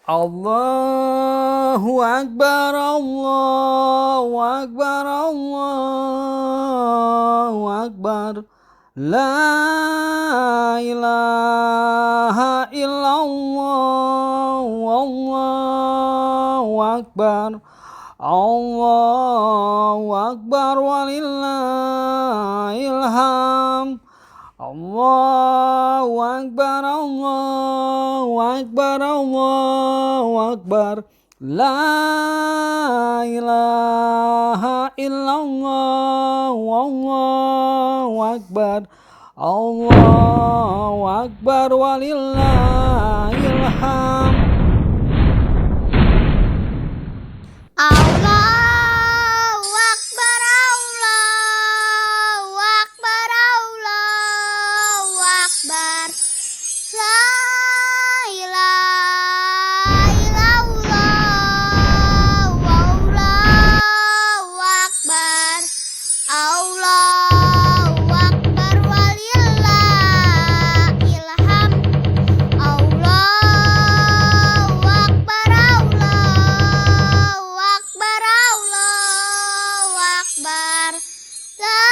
Allahu Akbar, Allahu Akbar, Allahu Akbar. La ilaha illallah, Allahu Akbar. Allahu Akbar walillahil hamd. Allahu Akbar, Allahu Akbar, Allahu Akbar. La ilaha illallah, Allahu Akbar. Allahu Akbar walillahil hamd. Allahu Akbar, Allahu Akbar, Allahu Akbar. La ilaha illallah, Allahu Akbar. Allahu Akbar walillahil hamd. Allahu Akbar, Allahu Akbar, Allahu Akbar. La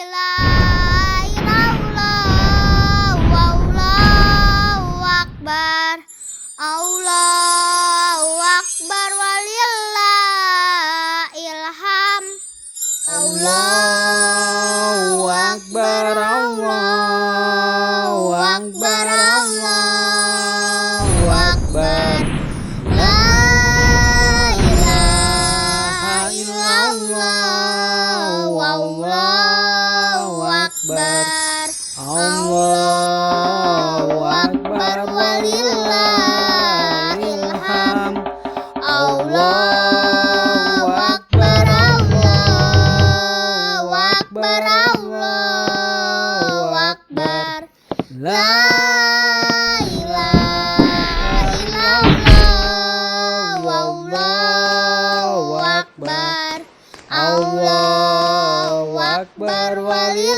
ilaha illallah, Allahu Akbar. Allahu Akbar walillahil hamd. Allahu Akbar, Allahu Akbar, Allahu Akbar. La ilaha illallah, Allahu Akbar. Allahu Akbar walillahil hamd. Allahu Akbar, Allahu Akbar, Allahu Akbar. La ilaha illallah, Allahu Akbar. Allahu Akbar walillahil